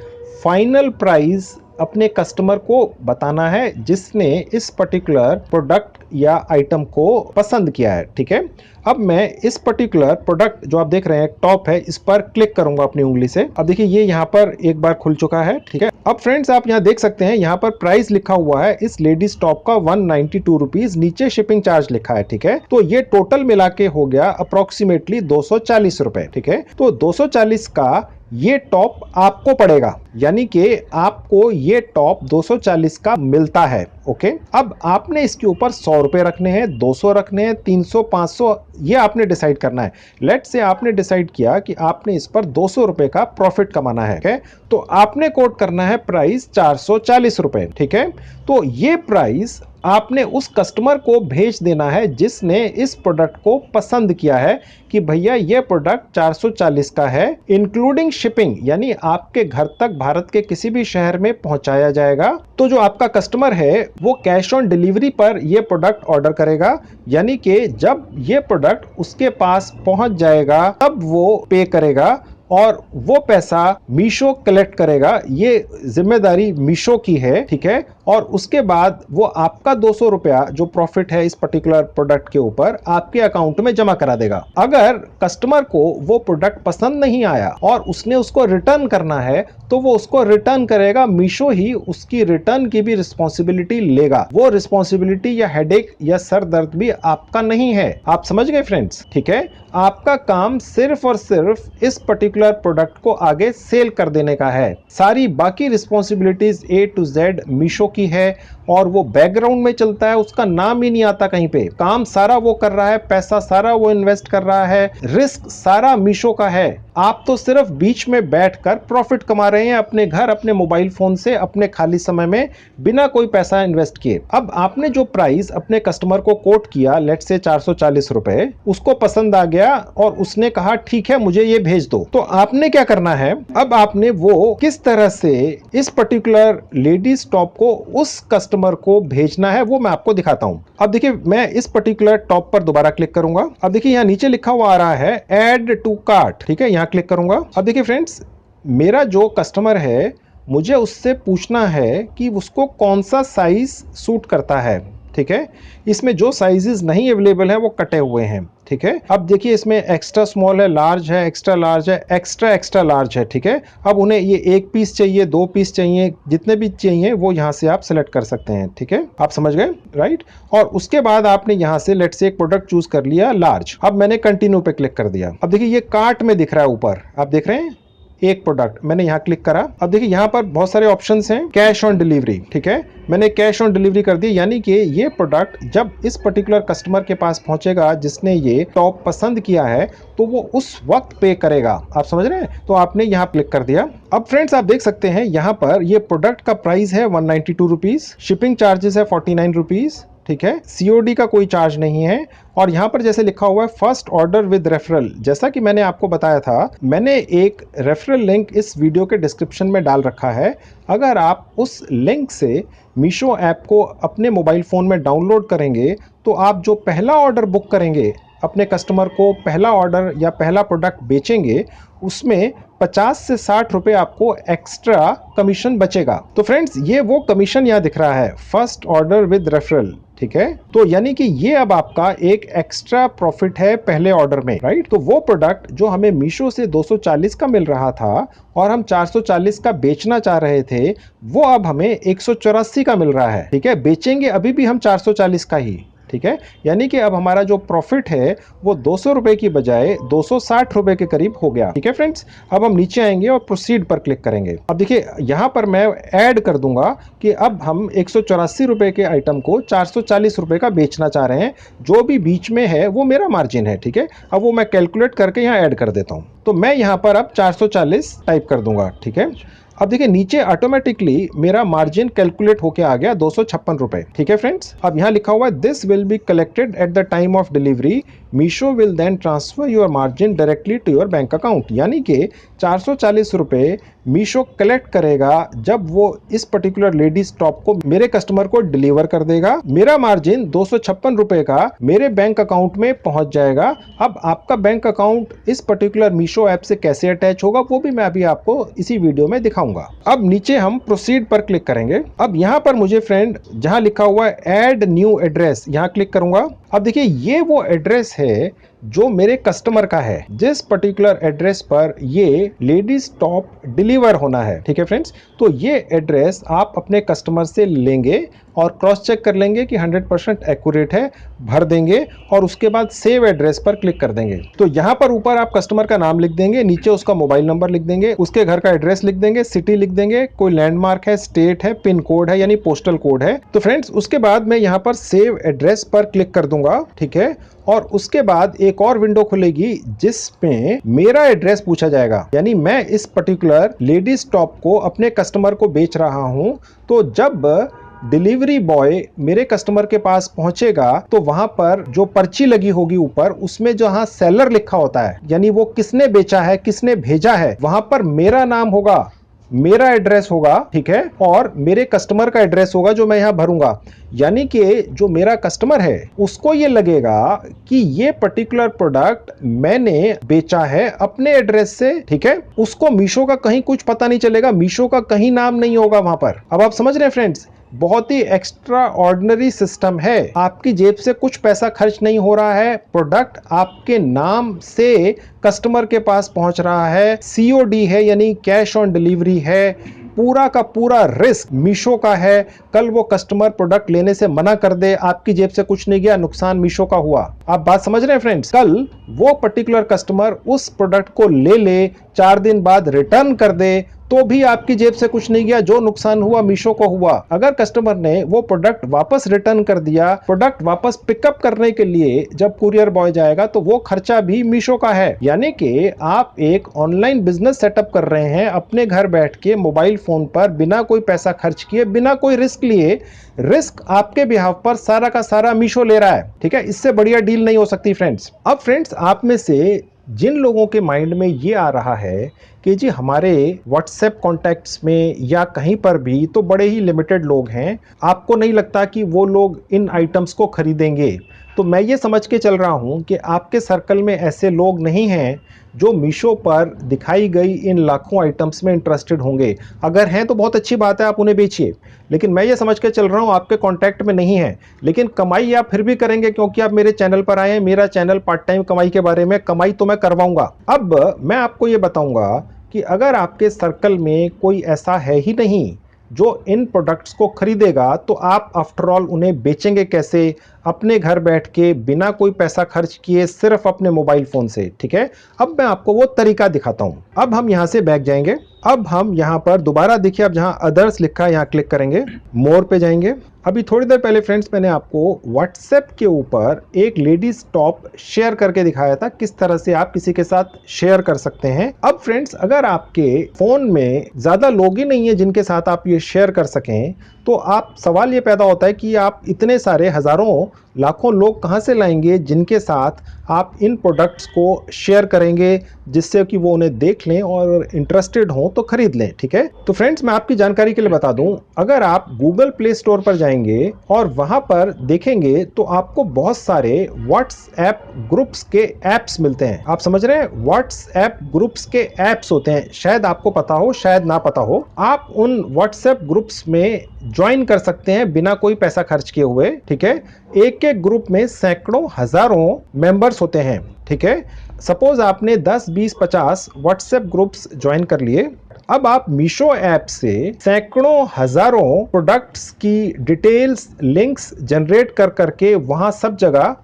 फाइनल प्राइस अपने कस्टमर को बताना है जिसने इस पर्टिकुलर प्रोडक्ट या आइटम को पसंद किया है। ठीक है, अब मैं इस पर्टिकुलर प्रोडक्ट जो आप देख रहे हैं टॉप है, इस पर क्लिक करूंगा अपनी उंगली से। अब देखिए ये यहाँ पर एक बार खुल चुका है। ठीक है, अब फ्रेंड्स आप यहाँ देख सकते हैं, यहाँ पर प्राइस लिखा हुआ है इस लेडीज टॉप का 192 रुपीज, नीचे शिपिंग चार्ज लिखा है। ठीक है, तो ये टोटल मिला के हो गया अप्रोक्सीमेटली 240 रुपए। ठीक है, तो 240 का ये टॉप आपको पड़ेगा, यानी कि आपको ये टॉप 240 का मिलता है। ओके, अब आपने इसके ऊपर 100 रुपए रखने हैं, 200 रखने हैं, 300, 500, ये आपने डिसाइड करना है। लेट्स से आपने डिसाइड किया कि आपने इस पर 200 रुपए का प्रॉफिट कमाना है। okay? तो आपने कोट करना है प्राइस 440 रुपए। ठीक है, तो ये प्राइस आपने उस कस्टमर को भेज देना है जिसने इस प्रोडक्ट को पसंद किया है कि भैया ये प्रोडक्ट 440 का है इंक्लूडिंग शिपिंग, यानी आपके घर तक भारत के किसी भी शहर में पहुंचाया जाएगा। तो जो आपका कस्टमर है वो कैश ऑन डिलीवरी पर ये प्रोडक्ट ऑर्डर करेगा, यानी कि जब ये प्रोडक्ट उसके पास पहुंच जाएगा तब वो पे करेगा और वो पैसा मीशो कलेक्ट करेगा। ये जिम्मेदारी मीशो की है। ठीक है, और उसके बाद वो आपका 200 रुपया जो प्रॉफिट है इस पर्टिकुलर प्रोडक्ट के ऊपर आपके अकाउंट में जमा करा देगा। अगर कस्टमर को वो प्रोडक्ट पसंद नहीं आया और उसने उसको रिटर्न करना है तो वो उसको रिटर्न करेगा, मीशो ही उसकी रिटर्न की भी रिस्पॉन्सिबिलिटी लेगा। वो रिस्पॉन्सिबिलिटी या हेडेक या सर दर्द भी आपका नहीं है। आप समझ गए फ्रेंड्स? ठीक है, आपका काम सिर्फ और सिर्फ इस पर्टिकुलर प्रोडक्ट को आगे सेल कर देने का है। सारी बाकी responsibilities A to Z Meesho की है और वो बैकग्राउंड में चलता है, उसका नाम ही नहीं आता कहीं पे। काम सारा वो कर रहा है, पैसा सारा वो इन्वेस्ट कर रहा है, रिस्क सारा मीशो का है। आप तो सिर्फ बीच में बैठकर प्रॉफिट कमा रहे हैं अपने घर, अपने मोबाइल फोन से, अपने खाली समय में, बिना कोई पैसा इन्वेस्ट किए। अब आपने जो प्राइस अपने कस्टमर को कोट किया, लेट्स से 440 रुपए, उसको पसंद आ गया और उसने कहा ठीक है मुझे ये भेज दो। तो आपने क्या करना है, अब आपने वो किस तरह से इस पर्टिकुलर लेडीज टॉप को उस कस्टमर को भेजना है वो मैं आपको दिखाता हूं। अब देखिए मैं इस पर्टिकुलर टॉप पर दोबारा क्लिक करूंगा। अब देखिए यहाँ नीचे लिखा हुआ आ रहा है ऐड टू कार्ट। ठीक है, यहाँ क्लिक करूंगा। अब देखिए फ्रेंड्स, मेरा जो कस्टमर है मुझे उससे पूछना है कि उसको कौन सा साइज सूट करता है। ठीक है, इसमें जो साइजेस नहीं अवेलेबल है वो कटे हुए हैं। ठीक है, अब देखिए इसमें एक्स्ट्रा स्मॉल है, लार्ज है, एक्स्ट्रा लार्ज है, एक्स्ट्रा एक्स्ट्रा लार्ज है। ठीक है, अब उन्हें ये 1 पीस चाहिए, 2 पीस चाहिए, जितने भी चाहिए वो यहाँ से आप सेलेक्ट कर सकते हैं। ठीक है, आप समझ गए राइट? और उसके बाद आपने यहाँ से लेट्स से एक प्रोडक्ट चूज कर लिया लार्ज। अब मैंने कंटिन्यू पे क्लिक कर दिया। अब देखिए ये कार्ट में दिख रहा है ऊपर, आप देख रहे हैं एक प्रोडक्ट, मैंने यहाँ क्लिक करा। अब देखिए यहाँ पर बहुत सारे ऑप्शंस हैं, कैश ऑन डिलीवरी। ठीक है, मैंने कैश ऑन डिलीवरी कर दी, यानी कि ये प्रोडक्ट जब इस पर्टिकुलर कस्टमर के पास पहुंचेगा जिसने ये टॉप पसंद किया है तो वो उस वक्त पे करेगा। आप समझ रहे हैं? तो आपने यहाँ क्लिक कर दिया। अब फ्रेंड्स आप देख सकते हैं यहाँ पर ये प्रोडक्ट का प्राइस है 192 रुपीज, शिपिंग चार्जेस है 49 रुपीज। ठीक है, COD का कोई चार्ज नहीं है। और यहाँ पर जैसे लिखा हुआ है फर्स्ट ऑर्डर विद रेफरल, जैसा कि मैंने आपको बताया था, मैंने एक रेफरल लिंक इस वीडियो के डिस्क्रिप्शन में डाल रखा है। अगर आप उस लिंक से मीशो ऐप को अपने मोबाइल फ़ोन में डाउनलोड करेंगे तो आप जो पहला ऑर्डर बुक करेंगे, अपने कस्टमर को पहला ऑर्डर या पहला प्रोडक्ट बेचेंगे, उसमें 50 से 60 रुपए आपको एक्स्ट्रा कमीशन बचेगा। तो फ्रेंड्स, ये वो कमीशन यहाँ दिख रहा है, फर्स्ट ऑर्डर विद रेफरल, ठीक है। तो यानी कि ये अब आपका एक एक्स्ट्रा प्रॉफिट है पहले ऑर्डर में, राइट। तो वो प्रोडक्ट जो हमें मीशो से 240 का मिल रहा था और हम 440 का बेचना चाह रहे थे, वो अब हमें 184 का मिल रहा है, ठीक है। बेचेंगे अभी भी हम 440 का ही, ठीक है। यानी कि अब हमारा जो प्रॉफिट है वो 200 रुपए की बजाय 260 रुपए के करीब हो गया, ठीक है फ्रेंड्स। अब हम नीचे आएंगे और प्रोसीड पर क्लिक करेंगे। अब देखिए यहाँ पर मैं ऐड कर दूंगा कि अब हम 184 रुपए के आइटम को 440 रुपए का बेचना चाह रहे हैं। जो भी बीच में है वो मेरा मार्जिन है, ठीक है। अब वो मैं कैलकुलेट करके यहाँ ऐड कर देता हूँ। तो मैं यहाँ पर अब 440 टाइप कर दूंगा, ठीक है। अब देखिए नीचे ऑटोमेटिकली मेरा मार्जिन कैलकुलेट होके आ गया 256 रुपए, ठीक है फ्रेंड्स। अब यहाँ लिखा हुआ है this will be collected at the time of delivery, Meesho will then transfer your margin directly to your bank account. यानी कि 440 रुपए मीशो कलेक्ट करेगा जब वो इस पर्टिकुलर लेडीज टॉप को मेरे कस्टमर को डिलीवर कर देगा। मेरा मार्जिन 256 रुपए का मेरे बैंक अकाउंट में पहुंच जाएगा। अब आपका बैंक अकाउंट इस पर्टिकुलर मीशो ऐप से कैसे अटैच होगा वो भी मैं अभी आपको इसी वीडियो में दिखाऊंगा। अब नीचे हम प्रोसीड पर क्लिक करेंगे। अब यहाँ पर मुझे फ्रेंड जहां लिखा हुआ है ऐड न्यू एड्रेस, यहाँ क्लिक करूंगा। अब देखिए ये वो एड्रेस है जो मेरे कस्टमर का है, जिस पर्टिकुलर एड्रेस पर ये लेडीज टॉप डिलीवर होना है, ठीक है फ्रेंड्स। तो ये एड्रेस आप अपने कस्टमर से लेंगे और क्रॉस चेक कर लेंगे कि 100% एक्यूरेट है, भर देंगे और उसके बाद सेव एड्रेस पर क्लिक कर देंगे। तो यहाँ पर ऊपर आप कस्टमर का नाम लिख देंगे, नीचे उसका मोबाइल नंबर लिख देंगे, उसके घर का एड्रेस लिख देंगे, सिटी लिख देंगे, कोई लैंडमार्क है, स्टेट है, पिन कोड है यानी पोस्टल कोड है। तो फ्रेंड्स उसके बाद मैं यहाँ पर सेव एड्रेस पर क्लिक कर दूंगा, ठीक है। और उसके बाद एक और विंडो खुलेगी जिसमें मेरा एड्रेस पूछा जाएगा, यानी मैं इस पर्टिकुलर लेडीज टॉप को अपने कस्टमर को बेच रहा हूं। तो जब डिलीवरी बॉय मेरे कस्टमर के पास पहुंचेगा तो वहां पर जो पर्ची लगी होगी ऊपर, उसमें जहां सेलर लिखा होता है यानी वो किसने बेचा है, किसने भेजा है, वहां पर मेरा नाम होगा, मेरा एड्रेस होगा, ठीक है, और मेरे कस्टमर का एड्रेस होगा जो मैं यहां भरूंगा। यानी कि जो मेरा कस्टमर है उसको ये लगेगा कि ये पर्टिकुलर प्रोडक्ट मैंने बेचा है अपने एड्रेस से, ठीक है। उसको मीशो का कहीं कुछ पता नहीं चलेगा, मीशो का कहीं नाम नहीं होगा वहां पर। अब आप समझ रहे हैं फ्रेंड्स, बहुत ही एक्स्ट्रा ऑर्डिनरी सिस्टम है। आपकी जेब से कुछ पैसा खर्च नहीं हो रहा है, प्रोडक्ट आपके नाम से कस्टमर के पास पहुंच रहा है, सीओडी है यानी कैश ऑन डिलीवरी है, पूरा का पूरा रिस्क मीशो का है। कल वो कस्टमर प्रोडक्ट लेने से मना कर दे, आपकी जेब से कुछ नहीं गया, नुकसान मीशो का हुआ। आप बात समझ रहे हैं फ्रेंड्स। कल वो पर्टिकुलर कस्टमर उस प्रोडक्ट को ले 4 दिन बाद रिटर्न कर दे तो भी आपकी जेब से कुछ नहीं गया, जो नुकसान हुआ मीशो को हुआ। अगर कस्टमर ने वो प्रोडक्ट वापस रिटर्न कर दिया, प्रोडक्ट वापस पिकअप करने के लिए जब कुरियर बॉय जाएगा तो वो खर्चा भी मीशो का है। यानी कि आप एक ऑनलाइन बिजनेस सेटअप कर रहे हैं अपने घर बैठ के मोबाइल फोन पर, बिना कोई पैसा खर्च किए, बिना कोई रिस्क लिए। रिस्क आपके बिहाफ पर सारा का सारा मीशो ले रहा है, ठीक है। इससे बढ़िया डील नहीं हो सकती फ्रेंड्स। अब फ्रेंड्स आप में से जिन लोगों के माइंड में ये आ रहा है कि जी हमारे व्हाट्सएप कॉन्टैक्ट्स में या कहीं पर भी तो बड़े ही लिमिटेड लोग हैं, आपको नहीं लगता कि वो लोग इन आइटम्स को खरीदेंगे, तो मैं ये समझ के चल रहा हूँ कि आपके सर्कल में ऐसे लोग नहीं हैं जो मीशो पर दिखाई गई इन लाखों आइटम्स में इंटरेस्टेड होंगे। अगर हैं तो बहुत अच्छी बात है, आप उन्हें बेचिए, लेकिन मैं ये समझ के चल रहा हूँ आपके कांटेक्ट में नहीं है। लेकिन कमाई आप फिर भी करेंगे क्योंकि आप मेरे चैनल पर आए हैं। मेरा चैनल पार्ट टाइम कमाई के बारे में, कमाई तो मैं करवाऊंगा। अब मैं आपको ये बताऊंगा कि अगर आपके सर्कल में कोई ऐसा है ही नहीं जो इन प्रोडक्ट्स को खरीदेगा तो आप आफ्टर ऑल उन्हें बेचेंगे कैसे, अपने घर बैठ के बिना कोई पैसा खर्च किए, सिर्फ अपने मोबाइल फोन से, ठीक है। अब मैं आपको वो तरीका दिखाता हूं। अब हम यहां से बैक जाएंगे। अब हम यहां पर दोबारा देखिए, अब जहां अदर्स लिखा है यहां क्लिक करेंगे, मोर पे जाएंगे। अभी थोड़ी देर पहले फ्रेंड्स मैंने आपको व्हाट्सएप के ऊपर एक लेडीज टॉप शेयर करके दिखाया था, किस तरह से आप किसी के साथ शेयर कर सकते हैं। अब फ्रेंड्स अगर आपके फोन में ज्यादा लोग ही नहीं है जिनके साथ आप ये शेयर कर सकें, तो आप सवाल ये पैदा होता है कि आप इतने सारे हजारों लाखों लोग कहां से लाएंगे जिनके साथ आप इन प्रोडक्ट्स को शेयर करेंगे, जिससे कि वो उन्हें देख लें और इंटरेस्टेड हों तो खरीद लें, ठीक है। तो फ्रेंड्स मैं आपकी जानकारी के लिए बता दूं, अगर आप गूगल प्ले स्टोर पर जाएंगे आएंगे और वहां पर देखेंगे तो आपको बहुत सारे व्हाट्सएप ग्रुप्स के एप्स मिलते हैं। आप समझ रहे हैं, व्हाट्सएप ग्रुप्स के एप्स होते हैं, शायद आपको पता हो शायद ना पता हो। आप उन व्हाट्सएप ग्रुप्स में ज्वाइन कर सकते हैं बिना कोई पैसा खर्च किए हुए। ठीक है, एक एक ग्रुप में सैकड़ों हजारों मेंबर्स होते हैं। ठीक है, सपोज आपने 10 20 50 व्हाट्सएप ग्रुप्स ज्वाइन कर लिए। अब आप मीशो ऐप से सैकड़ों हजारों प्रोडक्ट्स की डिटेल्स लिंक्स जनरेट कर करके वहां सब जगह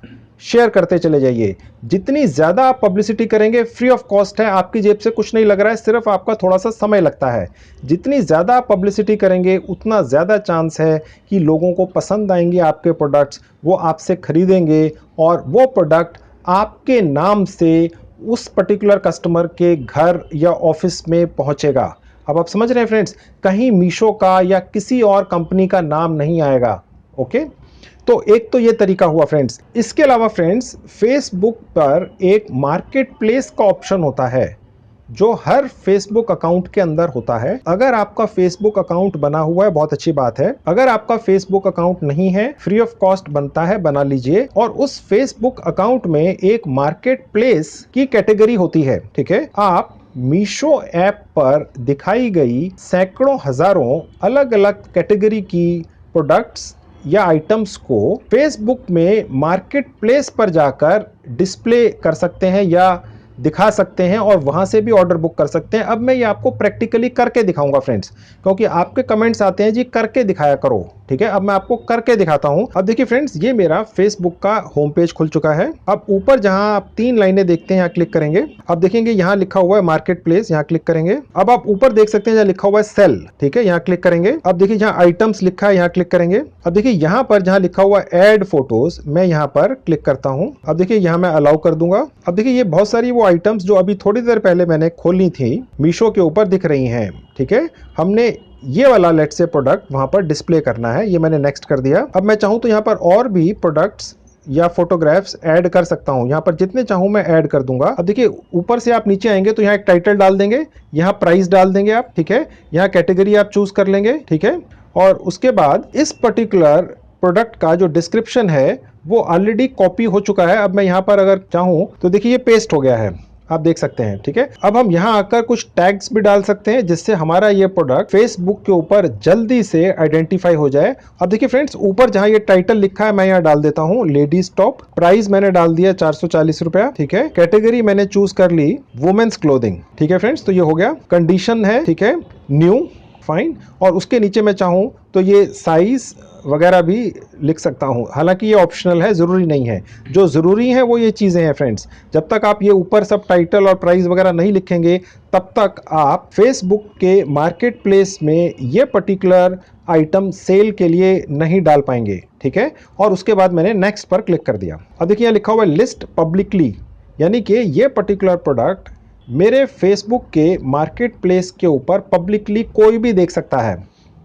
शेयर करते चले जाइए। जितनी ज्यादा आप पब्लिसिटी करेंगे, फ्री ऑफ कॉस्ट है, आपकी जेब से कुछ नहीं लग रहा है, सिर्फ आपका थोड़ा सा समय लगता है। जितनी ज्यादा आप पब्लिसिटी करेंगे उतना ज्यादा चांस है कि लोगों को पसंद आएंगे आपके प्रोडक्ट्स, वो आपसे खरीदेंगे और वो प्रोडक्ट आपके नाम से उस पर्टिकुलर कस्टमर के घर या ऑफिस में पहुंचेगा। अब आप समझ रहे हैं फ्रेंड्स, कहीं मीशो का या किसी और कंपनी का नाम नहीं आएगा। ओके, तो एक तो ये तरीका हुआ फ्रेंड्स। इसके अलावा फ्रेंड्स, फेसबुक पर एक मार्केट प्लेस का ऑप्शन होता है जो हर फेसबुक अकाउंट के अंदर होता है। अगर आपका फेसबुक अकाउंट बना हुआ है, बहुत अच्छी बात है। अगर आपका फेसबुक अकाउंट नहीं है, फ्री ऑफ कॉस्ट बनता है, बना लीजिए। और उस फेसबुक अकाउंट में एक मार्केट प्लेस की कैटेगरी होती है। ठीक है, आप मीशो ऐप पर दिखाई गई सैकड़ों हजारों अलग अलग कैटेगरी की प्रोडक्ट्स या आइटम्स को फेसबुक में मार्केट प्लेस पर जाकर डिस्प्ले कर सकते हैं या दिखा सकते हैं और वहां से भी ऑर्डर बुक कर सकते हैं। अब मैं ये आपको प्रैक्टिकली करके दिखाऊंगा फ्रेंड्स, क्योंकि आपके कमेंट्स आते हैं जी करके दिखाया करो। ठीक है, अब मैं आपको करके दिखाता हूं। अब देखिए फ्रेंड्स, ये मेरा फेसबुक का होम पेज खुल चुका है। अब ऊपर जहां आप 3 लाइनें देखते हैं, यहाँ क्लिक करेंगे। अब देखेंगे यहाँ लिखा हुआ है मार्केट प्लेस, यहाँ क्लिक करेंगे। अब आप ऊपर देख सकते हैं जहाँ लिखा हुआ है सेल। ठीक है, यहाँ क्लिक करेंगे। अब देखिए जहाँ आइटम्स लिखा है, यहाँ क्लिक करेंगे। अब देखिए यहाँ पर जहाँ लिखा हुआ है ऐड फोटोज, मैं यहाँ पर क्लिक करता हूँ। अब देखिए यहाँ मैं अलाउ कर दूंगा। अब देखिए ये बहुत सारी वो आइटम्स जो अभी थोड़ी देर पहले मैंने खोली थी मीशो के ऊपर दिख रही हैं। ठीक है, हमने ये वाला लेट से प्रोडक्ट वहां पर डिस्प्ले करना है, ये मैंने नेक्स्ट कर दिया। अब मैं चाहूं तो यहाँ पर और भी प्रोडक्ट्स या फोटोग्राफ्स ऐड कर सकता हूं, यहाँ पर जितने चाहूं मैं ऐड कर दूंगा। अब देखिए ऊपर से आप नीचे आएंगे तो यहाँ एक टाइटल डाल देंगे, यहाँ प्राइस डाल देंगे आप। ठीक है, यहाँ कैटेगरी आप चूज कर लेंगे। ठीक है, और उसके बाद इस पर्टिकुलर प्रोडक्ट का जो डिस्क्रिप्शन है वो ऑलरेडी कॉपी हो चुका है। अब मैं यहाँ पर अगर चाहूं तो देखिए ये पेस्ट हो गया है, आप देख सकते हैं। ठीक है, अब हम यहाँ आकर कुछ टैग्स भी डाल सकते हैं जिससे हमारा ये प्रोडक्ट फेसबुक के ऊपर जल्दी से आइडेंटिफाई हो जाए। अब देखिए फ्रेंड्स, ऊपर जहाँ ये टाइटल लिखा है मैं यहाँ डाल देता हूँ लेडीज टॉप। प्राइस मैंने डाल दिया 440 रुपया। ठीक है, कैटेगरी मैंने चूज कर ली वुमेन्स क्लोथिंग। ठीक है फ्रेंड्स, तो ये हो गया। कंडीशन है, ठीक है, न्यू, फाइन। और उसके नीचे मैं चाहूं तो ये साइज वगैरह भी लिख सकता हूं, हालांकि ये ऑप्शनल है, जरूरी नहीं है। जो जरूरी है वो ये चीजें हैं फ्रेंड्स। जब तक आप ये ऊपर सब टाइटल और प्राइस वगैरह नहीं लिखेंगे तब तक आप फेसबुक के मार्केट प्लेस में ये पर्टिकुलर आइटम सेल के लिए नहीं डाल पाएंगे। ठीक है, और उसके बाद मैंने नेक्स्ट पर क्लिक कर दिया। अब देखिए यहाँ लिखा हुआ है लिस्ट पब्लिकली, यानी कि ये पर्टिकुलर प्रोडक्ट मेरे फेसबुक के मार्केट प्लेस के ऊपर पब्लिकली कोई भी देख सकता है।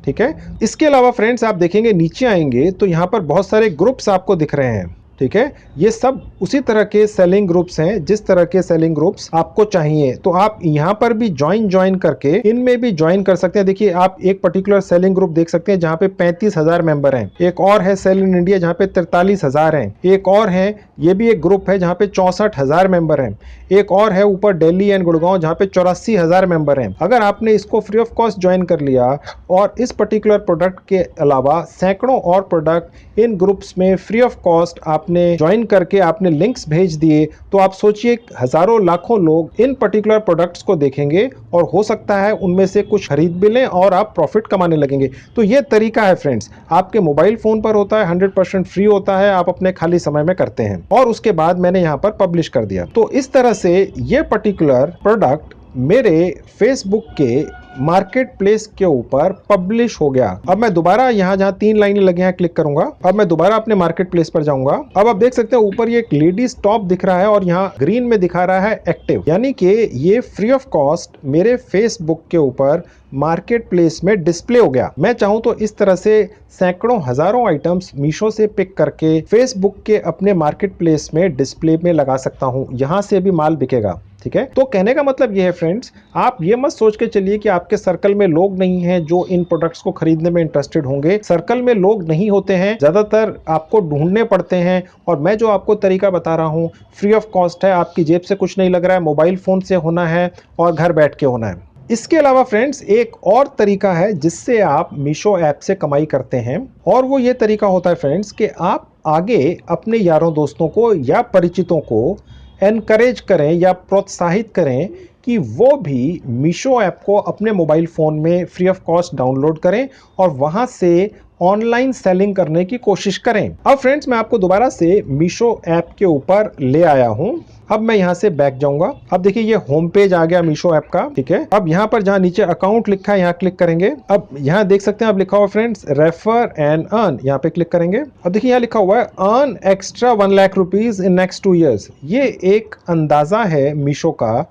ठीक है, इसके अलावा फ्रेंड्स आप देखेंगे नीचे आएंगे तो यहाँ पर बहुत सारे ग्रुप्स आपको दिख रहे हैं। ठीक है, ये सब उसी तरह के सेलिंग ग्रुप्स हैं जिस तरह के सेलिंग ग्रुप्स आपको चाहिए। तो आप यहाँ पर भी ज्वाइन करके इनमें भी ज्वाइन कर सकते हैं। देखिए आप एक पर्टिकुलर सेलिंग ग्रुप देख सकते हैं जहाँ पे 35,000 मेंबर हैं। एक और है सेल इन इंडिया जहाँ पे 43,000 हैं। एक और है, ये भी एक ग्रुप है जहाँ पे 64,000 मेंबर हैं। एक और है ऊपर दिल्ली एंड गुड़गांव जहाँ पे 84,000 मेंबर हैं। अगर आपने इसको फ्री ऑफ कॉस्ट ज्वाइन कर लिया और इस पर्टिकुलर प्रोडक्ट के अलावा सैकड़ों और प्रोडक्ट इन ग्रुप्स में फ्री ऑफ कॉस्ट आपने ज्वाइन करके आपने लिंक्स भेज दिए, तो आप सोचिए हजारों लाखों लोग इन पर्टिकुलर प्रोडक्ट्स को देखेंगे और हो सकता है उनमें से कुछ खरीद भी लें और आप प्रॉफिट कमाने लगेंगे। तो ये तरीका है फ्रेंड्स, आपके मोबाइल फोन पर होता है, 100% फ्री होता है, आप अपने खाली समय में करते हैं। और उसके बाद मैंने यहाँ पर पब्लिश कर दिया। तो इस तरह से ये पर्टिकुलर प्रोडक्ट मेरे फेसबुक के मार्केट प्लेस के ऊपर पब्लिश हो गया। अब मैं दोबारा यहाँ जहाँ 3 लाइनें लगी हैं क्लिक करूंगा। अब मैं दोबारा अपने मार्केट प्लेस पर जाऊंगा। अब आप देख सकते हैं ऊपर ये एक लेडीज टॉप दिख रहा है और यहाँ ग्रीन में दिखा रहा है एक्टिव, यानी कि ये फ्री ऑफ कॉस्ट मेरे फेसबुक के ऊपर मार्केट प्लेस में डिस्प्ले हो गया। मैं चाहूं तो इस तरह से सैकड़ों हजारों आइटम्स मीशो से पिक करके फेसबुक के अपने मार्केट प्लेस में डिस्प्ले में लगा सकता हूं, यहां से भी माल बिकेगा। ठीक है। तो कहने का मतलब ये है फ्रेंड्स, आप ये मत सोच के चलिए कि आपके सर्कल में लोग नहीं हैं जो इन प्रोडक्ट्स को खरीदने में इंटरेस्टेड होंगे। सर्कल में लोग नहीं होते हैं, ज्यादातर आपको ढूंढने पड़ते हैं। और मैं जो आपको तरीका बता रहा हूँ फ्री ऑफ कॉस्ट है, आपकी जेब से कुछ नहीं लग रहा है, मोबाइल फोन से होना है और घर बैठ के होना है। इसके अलावा फ्रेंड्स एक और तरीका है जिससे आप मीशो ऐप से कमाई करते हैं, और वो ये तरीका होता है फ्रेंड्स कि आप आगे अपने यारों दोस्तों को या परिचितों को एनकरेज करें या प्रोत्साहित करें कि वो भी मीशो ऐप को अपने मोबाइल फ़ोन में फ्री ऑफ कॉस्ट डाउनलोड करें और वहाँ से ऑनलाइन सेलिंग करने की कोशिश करें। अब फ्रेंड्स मैं आपको दोबारा से मीशो ऐप के ऊपर ले आया हूं। अब मैं यहां से बैक जाऊंगा। अब देखिए ये होम पेज आ गया मीशो ऐप का, ठीक है। अब यहां पर जहां नीचे अकाउंट लिखा है यहां क्लिक करेंगे। अब यहां देख सकते हैं अब लिखा हुआ फ्रेंड्स रेफर एंड अर्न, यहां पे क्लिक करेंगे। अब देखिए यहां लिखा हुआ है earn extra 1 lakh rupees in next 2 years. ये एक अंदाजा है मीशो का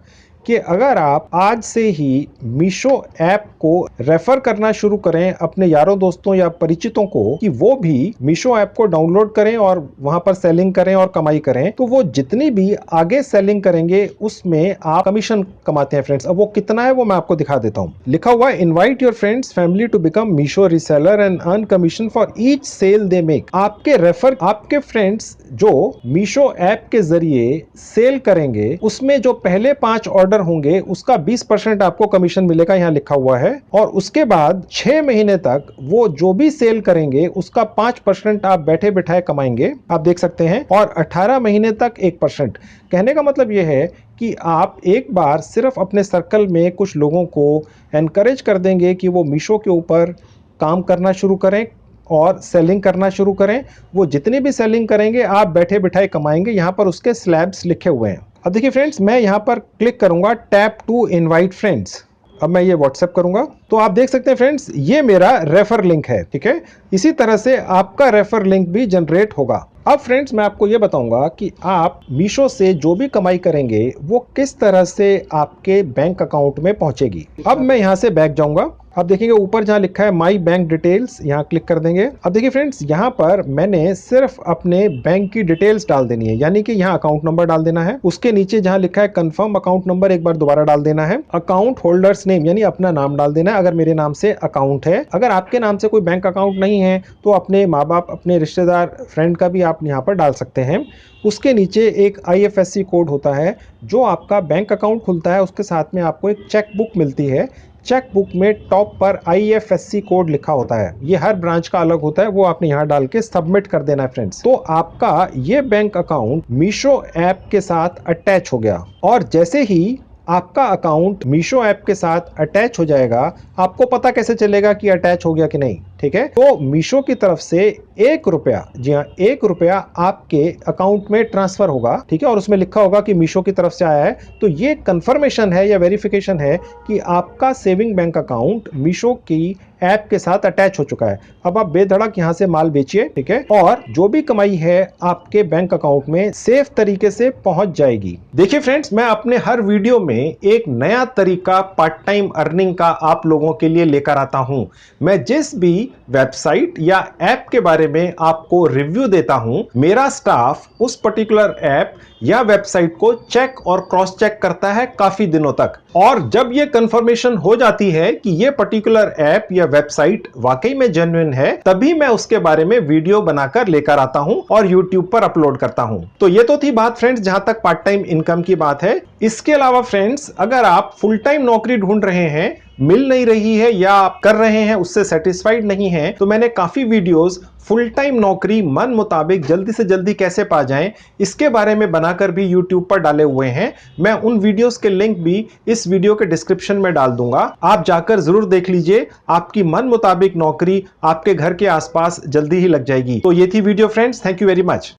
कि अगर आप आज से ही मीशो ऐप को रेफर करना शुरू करें अपने यारों दोस्तों या परिचितों को कि वो भी मीशो ऐप को डाउनलोड करें और वहां पर सेलिंग करें और कमाई करें, तो वो जितनी भी आगे सेलिंग करेंगे उसमें आप कमीशन कमाते हैं फ्रेंड्स। अब वो कितना है वो मैं आपको दिखा देता हूं। लिखा हुआ है invite your friends family to become Meesho reseller and earn commission for each sale they make. आपके फ्रेंड्स जो मीशो ऐप के जरिए सेल करेंगे उसमें जो पहले 5 ऑर्डर होंगे उसका 20% आपको कमीशन मिलेगा, यहां लिखा हुआ है। और उसके बाद 6 महीने तक वो जो भी सेल करेंगे उसका 5% आप बैठे बिठाए कमाएंगे, आप देख सकते हैं। और 18 महीने तक 1%। कहने का मतलब यह है कि आप एक बार सिर्फ अपने सर्कल में कुछ लोगों को एनकरेज कर देंगे कि वो मीशो के ऊपर काम करना शुरू करें और सेलिंग करना शुरू करें। वो जितनी भी सेलिंग करेंगे आप बैठे बिठाए कमाएंगे। यहां पर उसके स्लैब्स लिखे हुए हैं। अब देखिए फ्रेंड्स मैं यहां पर क्लिक करूंगा टैप टू इनवाइट फ्रेंड्स। अब मैं ये व्हाट्सएप करूंगा तो आप देख सकते हैं फ्रेंड्स ये मेरा रेफर लिंक है, ठीक है। इसी तरह से आपका रेफर लिंक भी जनरेट होगा। अब फ्रेंड्स मैं आपको ये बताऊंगा कि आप मीशो से जो भी कमाई करेंगे वो किस तरह से आपके बैंक अकाउंट में पहुंचेगी। अब मैं यहां से बैक जाऊंगा। अब देखेंगे ऊपर जहां लिखा है माई बैंक डिटेल्स, यहां क्लिक कर देंगे। अब देखिए फ्रेंड्स यहां पर मैंने सिर्फ अपने बैंक की डिटेल्स डाल देनी है, यानी कि यहां अकाउंट नंबर डाल देना है। उसके नीचे जहां लिखा है कंफर्म अकाउंट नंबर एक बार दोबारा डाल देना है। अकाउंट होल्डर्स नेम यानी अपना नाम डाल देना है अगर मेरे नाम से अकाउंट है। अगर आपके नाम से कोई बैंक अकाउंट नहीं है तो अपने माँ बाप, अपने रिश्तेदार, फ्रेंड का भी आप यहाँ पर डाल सकते हैं। उसके नीचे एक IFSC कोड होता है। जो आपका बैंक अकाउंट खुलता है उसके साथ में आपको एक चेक बुक मिलती है। चेक बुक में टॉप पर IFSC कोड लिखा होता है, ये हर ब्रांच का अलग होता है, वो आपने यहाँ डाल के सबमिट कर देना है फ्रेंड्स। तो आपका ये बैंक अकाउंट मीशो ऐप के साथ अटैच हो गया। और जैसे ही आपका अकाउंट मीशो ऐप के साथ अटैच हो जाएगा, आपको पता कैसे चलेगा कि अटैच हो गया कि नहीं, ठीक है। तो मीशो की तरफ से 1 रुपया, जी हाँ 1 रुपया आपके अकाउंट में ट्रांसफर होगा, ठीक है। और उसमें लिखा होगा कि मीशो की तरफ से आया है। तो ये कंफर्मेशन है या वेरिफिकेशन है कि आपका सेविंग बैंक अकाउंट मीशो की ऐप के साथ अटैच हो चुका है। अब आप बेधड़क यहां से माल बेचिए, ठीक है। और जो भी कमाई है आपके बैंक अकाउंट में सेफ तरीके से पहुंच जाएगी। देखिए फ्रेंड्स मैं अपने हर वीडियो में एक नया तरीका पार्ट टाइम अर्निंग का आप लोगों के लिए लेकर आता हूं। मैं जिस भी वेबसाइट या ऐप के बारे में आपको रिव्यू देता हूं, मेरा स्टाफ उस पर्टिकुलर ऐप या वेबसाइट को चेक और क्रॉस चेक करता है काफी दिनों तक। और जब यह कंफर्मेशन हो जाती है कि यह पर्टिकुलर ऐप या वेबसाइट वाकई में जेन्युइन है, तभी मैं उसके बारे में वीडियो बनाकर लेकर आता हूं और YouTube पर अपलोड करता हूं। तो ये तो थी बात फ्रेंड्स जहां तक पार्ट टाइम इनकम की बात है। इसके अलावा फ्रेंड्स अगर आप फुल टाइम नौकरी ढूंढ रहे हैं, मिल नहीं रही है या आप कर रहे हैं उससे सेटिस्फाइड नहीं है, तो मैंने काफी वीडियोस फुल टाइम नौकरी मन मुताबिक जल्दी से जल्दी कैसे पा जाएं इसके बारे में बनाकर भी YouTube पर डाले हुए हैं। मैं उन वीडियोस के लिंक भी इस वीडियो के डिस्क्रिप्शन में डाल दूंगा, आप जाकर जरूर देख लीजिए। आपकी मन मुताबिक नौकरी आपके घर के आसपास जल्दी ही लग जाएगी। तो ये थी video friends, thank you very much.